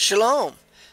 Shalom.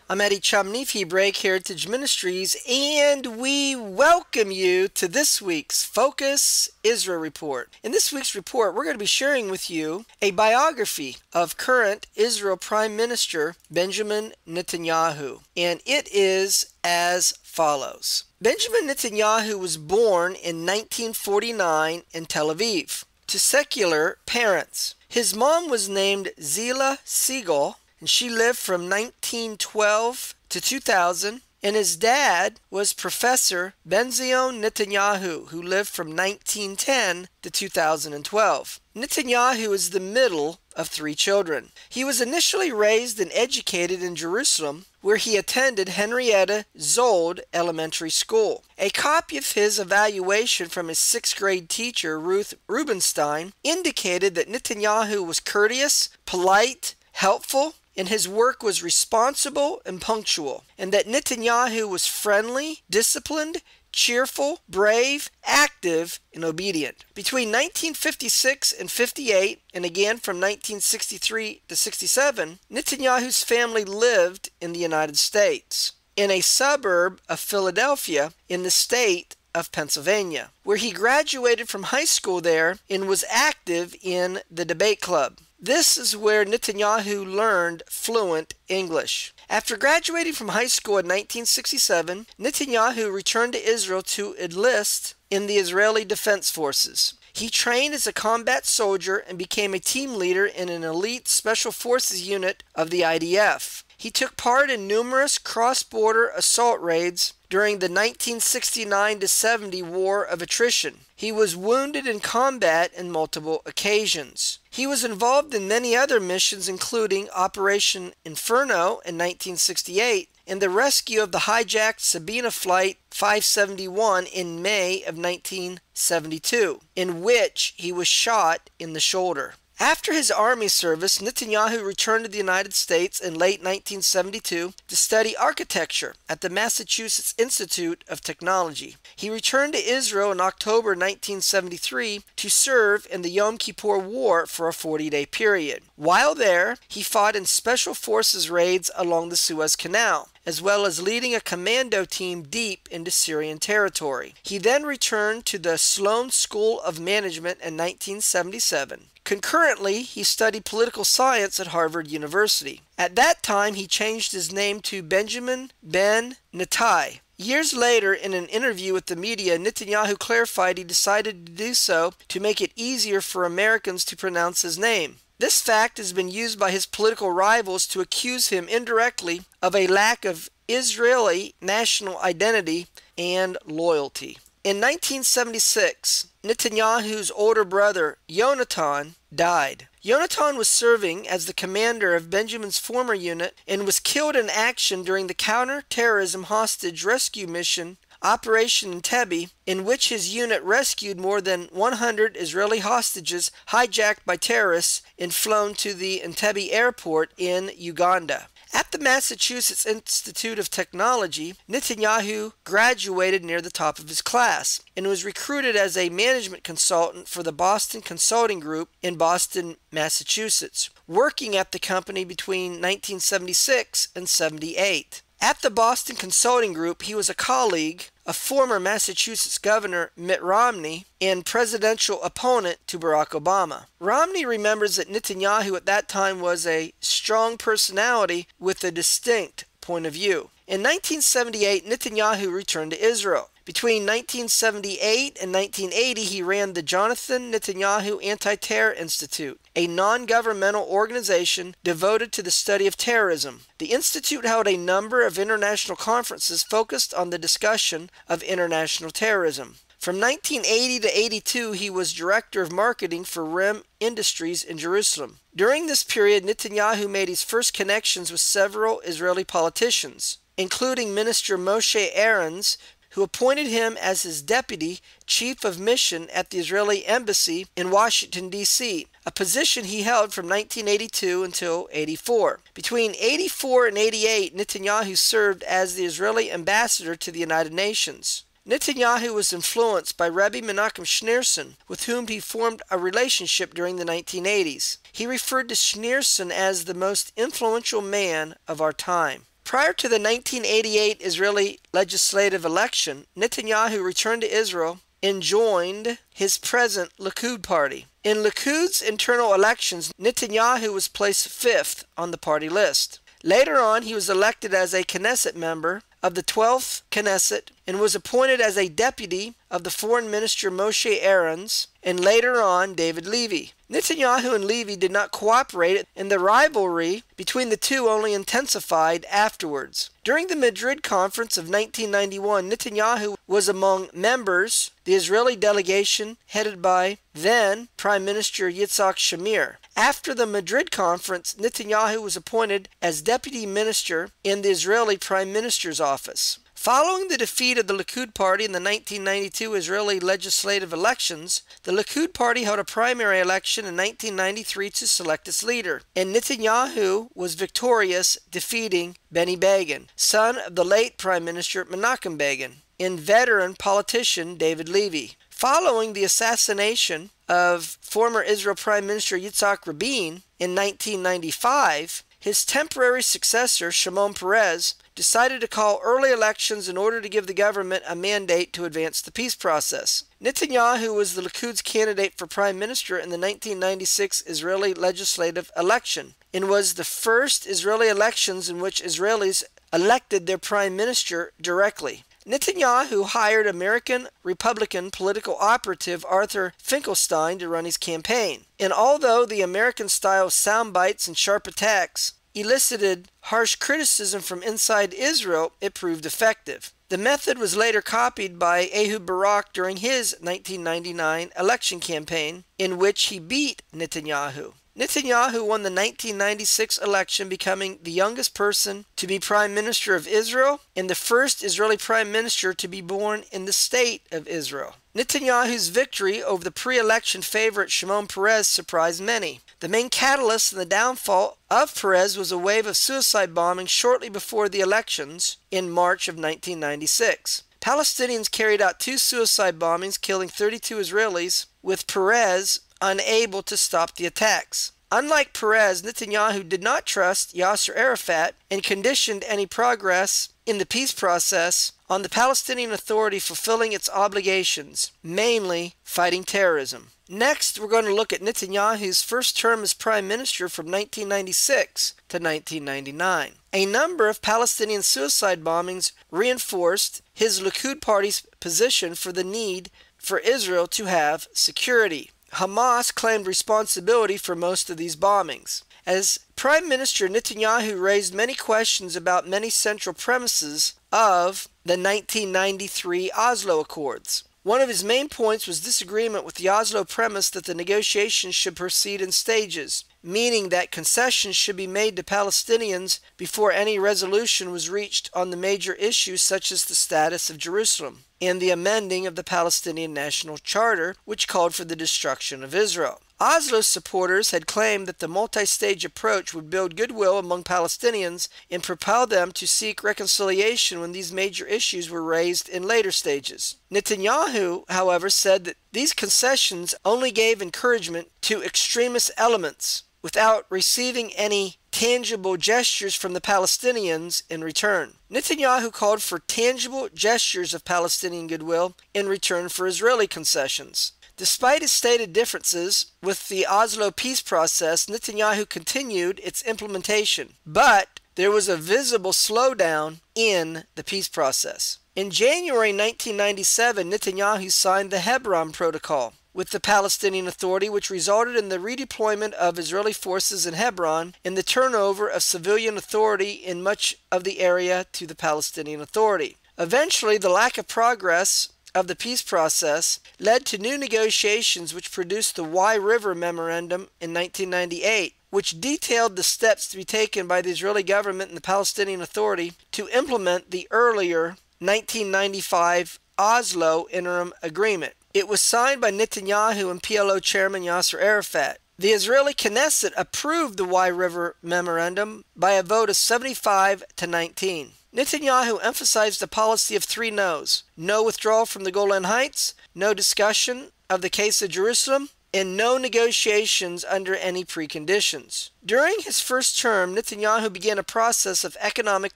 I'm Eddie Chumney of Hebraic Heritage Ministries, and we welcome you to this week's Focus Israel Report. In this week's report, we're going to be sharing with you a biography of current Israel Prime Minister Benjamin Netanyahu, and it is as follows. Benjamin Netanyahu was born in 1949 in Tel Aviv to secular parents. His mom was named Zila Siegel, and she lived from 1912 to 2000, and his dad was Professor Benjamin Netanyahu, who lived from 1910 to 2012. Netanyahu is the middle of three children. He was initially raised and educated in Jerusalem, where he attended Henrietta Zold Elementary School. A copy of his evaluation from his sixth grade teacher, Ruth Rubenstein, indicated that Netanyahu was courteous, polite, helpful, and his work was responsible and punctual, and that Netanyahu was friendly, disciplined, cheerful, brave, active, and obedient. Between 1956 and 58, and again from 1963 to 67, Netanyahu's family lived in the United States, in a suburb of Philadelphia in the state of Pennsylvania, where he graduated from high school there and was active in the debate club. This is where Netanyahu learned fluent English. After graduating from high school in 1967, Netanyahu returned to Israel to enlist in the Israeli Defense Forces. He trained as a combat soldier and became a team leader in an elite special forces unit of the IDF. He took part in numerous cross-border assault raids during the 1969-70 War of Attrition. He was wounded in combat on multiple occasions. He was involved in many other missions, including Operation Inferno in 1968 and the rescue of the hijacked Sabina Flight 571 in May of 1972, in which he was shot in the shoulder. After his army service, Netanyahu returned to the United States in late 1972 to study architecture at the Massachusetts Institute of Technology. He returned to Israel in October 1973 to serve in the Yom Kippur War for a 40-day period. While there, he fought in special forces raids along the Suez Canal, as well as leading a commando team deep into Syrian territory. He then returned to the Sloan School of Management in 1977. Concurrently, he studied political science at Harvard University. At that time, he changed his name to Benjamin Ben Netai. Years later, in an interview with the media, Netanyahu clarified he decided to do so to make it easier for Americans to pronounce his name. This fact has been used by his political rivals to accuse him indirectly of a lack of Israeli national identity and loyalty. In 1976, Netanyahu's older brother, Yonatan, died. Yonatan was serving as the commander of Benjamin's former unit and was killed in action during the counter-terrorism hostage rescue mission Operation Entebbe, in which his unit rescued more than 100 Israeli hostages hijacked by terrorists and flown to the Entebbe airport in Uganda. At the Massachusetts Institute of Technology, Netanyahu graduated near the top of his class and was recruited as a management consultant for the Boston Consulting Group in Boston, Massachusetts, working at the company between 1976 and 78. At the Boston Consulting Group, he was a colleague of former Massachusetts Governor Mitt Romney and presidential opponent to Barack Obama. Romney remembers that Netanyahu at that time was a strong personality with a distinct point of view. In 1978, Netanyahu returned to Israel. Between 1978 and 1980, he ran the Jonathan Netanyahu Anti-Terror Institute, a non-governmental organization devoted to the study of terrorism. The institute held a number of international conferences focused on the discussion of international terrorism. From 1980 to 82, he was director of marketing for RIM Industries in Jerusalem. During this period, Netanyahu made his first connections with several Israeli politicians, including Minister Moshe Aarons, who appointed him as his deputy chief of mission at the Israeli embassy in Washington, D.C., a position he held from 1982 until 84. Between 84 and 88, Netanyahu served as the Israeli ambassador to the United Nations. Netanyahu was influenced by Rabbi Menachem Schneerson, with whom he formed a relationship during the 1980s. He referred to Schneerson as the most influential man of our time. Prior to the 1988 Israeli legislative election, Netanyahu returned to Israel and joined his present Likud party. In Likud's internal elections, Netanyahu was placed 5th on the party list. Later on, he was elected as a Knesset member of the 12th Knesset and was appointed as a deputy of the foreign minister Moshe Aarons and later on David Levy. Netanyahu and Levy did not cooperate, and the rivalry between the two only intensified afterwards. During the Madrid Conference of 1991, Netanyahu was among members the Israeli delegation headed by then Prime Minister Yitzhak Shamir. After the Madrid Conference, Netanyahu was appointed as deputy minister in the Israeli Prime Minister's office. Following the defeat of the Likud party in the 1992 Israeli legislative elections, the Likud party held a primary election in 1993 to select its leader, and Netanyahu was victorious, defeating Benny Begin, son of the late Prime Minister Menachem Begin, and veteran politician David Levy. Following the assassination of former Israel Prime Minister Yitzhak Rabin in 1995, his temporary successor, Shimon Peres, decided to call early elections in order to give the government a mandate to advance the peace process. Netanyahu was the Likud's candidate for prime minister in the 1996 Israeli legislative election and was the first Israeli elections in which Israelis elected their prime minister directly. Netanyahu hired American Republican political operative Arthur Finkelstein to run his campaign. And although the American-style sound bites and sharp attacks elicited harsh criticism from inside Israel, it proved effective. The method was later copied by Ehud Barak during his 1999 election campaign, in which he beat Netanyahu. Netanyahu won the 1996 election, becoming the youngest person to be Prime Minister of Israel and the first Israeli Prime Minister to be born in the State of Israel. Netanyahu's victory over the pre-election favorite Shimon Peres surprised many. The main catalyst in the downfall of Peres was a wave of suicide bombings shortly before the elections in March of 1996. Palestinians carried out 2 suicide bombings, killing 32 Israelis, with Peres unable to stop the attacks. Unlike Peres, Netanyahu did not trust Yasser Arafat and conditioned any progress in the peace process on the Palestinian Authority fulfilling its obligations, mainly fighting terrorism. Next, we're going to look at Netanyahu's first term as prime minister from 1996 to 1999. A number of Palestinian suicide bombings reinforced his Likud party's position for the need for Israel to have security. Hamas claimed responsibility for most of these bombings. As Prime Minister, Netanyahu raised many questions about many central premises of the 1993 Oslo Accords. One of his main points was disagreement with the Oslo premise that the negotiations should proceed in stages, meaning that concessions should be made to Palestinians before any resolution was reached on the major issues such as the status of Jerusalem and the amending of the Palestinian National Charter, which called for the destruction of Israel. Oslo's supporters had claimed that the multi-stage approach would build goodwill among Palestinians and propel them to seek reconciliation when these major issues were raised in later stages. Netanyahu, however, said that these concessions only gave encouragement to extremist elements without receiving any tangible gestures from the Palestinians in return. Netanyahu called for tangible gestures of Palestinian goodwill in return for Israeli concessions. Despite his stated differences with the Oslo peace process, Netanyahu continued its implementation, but there was a visible slowdown in the peace process. In January 1997, Netanyahu signed the Hebron Protocol with the Palestinian Authority, which resulted in the redeployment of Israeli forces in Hebron and the turnover of civilian authority in much of the area to the Palestinian Authority. Eventually, the lack of progress of the peace process led to new negotiations which produced the Wye River Memorandum in 1998, which detailed the steps to be taken by the Israeli government and the Palestinian Authority to implement the earlier 1995 Oslo Interim Agreement. It was signed by Netanyahu and PLO chairman Yasser Arafat. The Israeli Knesset approved the Wye River Memorandum by a vote of 75 to 19. Netanyahu emphasized a policy of three no's: no withdrawal from the Golan Heights, no discussion of the case of Jerusalem, and no negotiations under any preconditions. During his first term, Netanyahu began a process of economic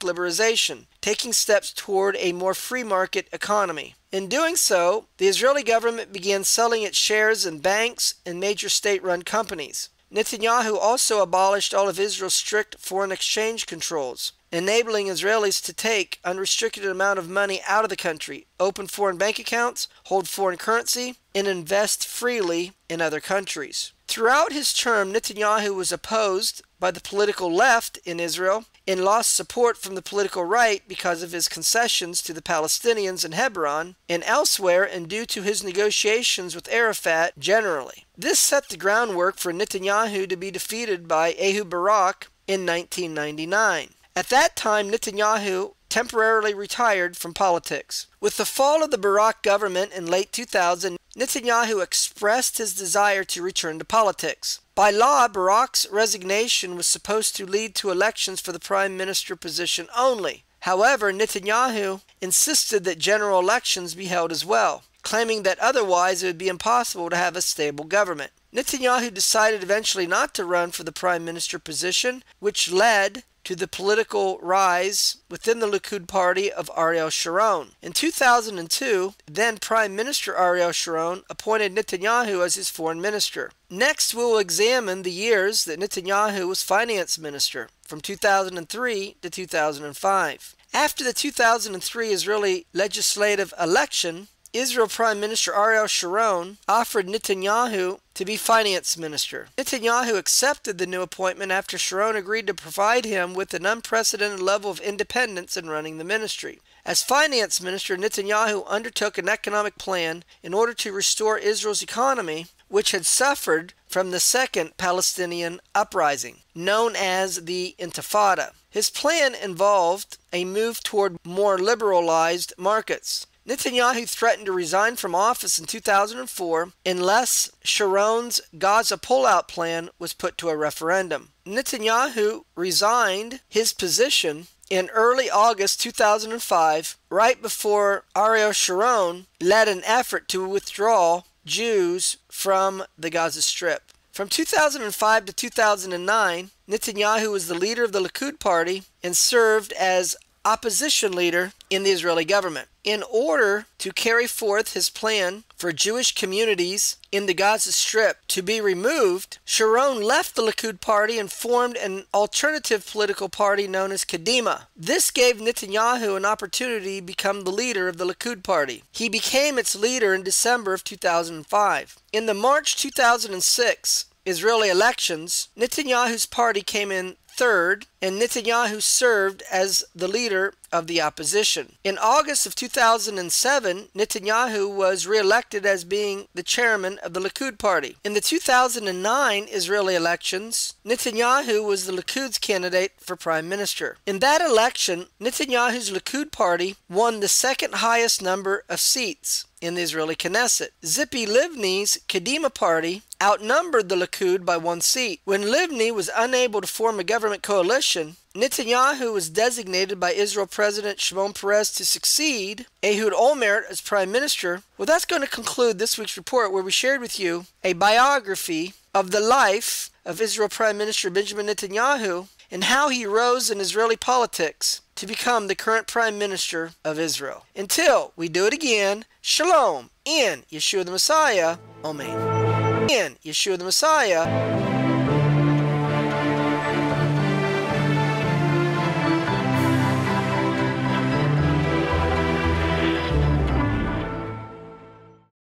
liberalization, taking steps toward a more free market economy. In doing so, the Israeli government began selling its shares in banks and major state-run companies. Netanyahu also abolished all of Israel's strict foreign exchange controls, enabling Israelis to take unrestricted amount of money out of the country, open foreign bank accounts, hold foreign currency, and invest freely in other countries. Throughout his term, Netanyahu was opposed by the political left in Israel and lost support from the political right because of his concessions to the Palestinians in Hebron and elsewhere, and due to his negotiations with Arafat generally. This set the groundwork for Netanyahu to be defeated by Ehud Barak in 1999. At that time, Netanyahu temporarily retired from politics. With the fall of the Barak government in late 2000, Netanyahu expressed his desire to return to politics. By law, Barak's resignation was supposed to lead to elections for the prime minister position only. However, Netanyahu insisted that general elections be held as well, claiming that otherwise it would be impossible to have a stable government. Netanyahu decided eventually not to run for the prime minister position, which led to the political rise within the Likud party of Ariel Sharon. In 2002, then Prime Minister Ariel Sharon appointed Netanyahu as his foreign minister. Next, we will examine the years that Netanyahu was finance minister, from 2003 to 2005. After the 2003 Israeli legislative election, Israel Prime Minister Ariel Sharon offered Netanyahu to be finance minister. Netanyahu accepted the new appointment after Sharon agreed to provide him with an unprecedented level of independence in running the ministry. As finance minister, Netanyahu undertook an economic plan in order to restore Israel's economy, which had suffered from the second Palestinian uprising, known as the Intifada. His plan involved a move toward more liberalized markets. Netanyahu threatened to resign from office in 2004 unless Sharon's Gaza pullout plan was put to a referendum. Netanyahu resigned his position in early August 2005, right before Ariel Sharon led an effort to withdraw Jews from the Gaza Strip. From 2005 to 2009, Netanyahu was the leader of the Likud party and served as opposition leader in the Israeli government. In order to carry forth his plan for Jewish communities in the Gaza Strip to be removed, Sharon left the Likud party and formed an alternative political party known as Kadima. This gave Netanyahu an opportunity to become the leader of the Likud party. He became its leader in December of 2005. In the March 2006 Israeli elections, Netanyahu's party came in third, and Netanyahu served as the leader of the opposition. In August of 2007, Netanyahu was re-elected as being the chairman of the Likud party. In the 2009 Israeli elections, Netanyahu was the Likud's candidate for prime minister. In that election, Netanyahu's Likud party won the second highest number of seats in the Israeli Knesset. Tzipi Livni's Kadima party outnumbered the Likud by 1 seat. When Livni was unable to form a government coalition, Netanyahu was designated by Israel President Shimon Peres to succeed Ehud Olmert as prime minister. Well, that's going to conclude this week's report, where we shared with you a biography of the life of Israel Prime Minister Benjamin Netanyahu and how he rose in Israeli politics to become the current Prime Minister of Israel. Until we do it again, Shalom in Yeshua the Messiah. Amen. In Yeshua the Messiah.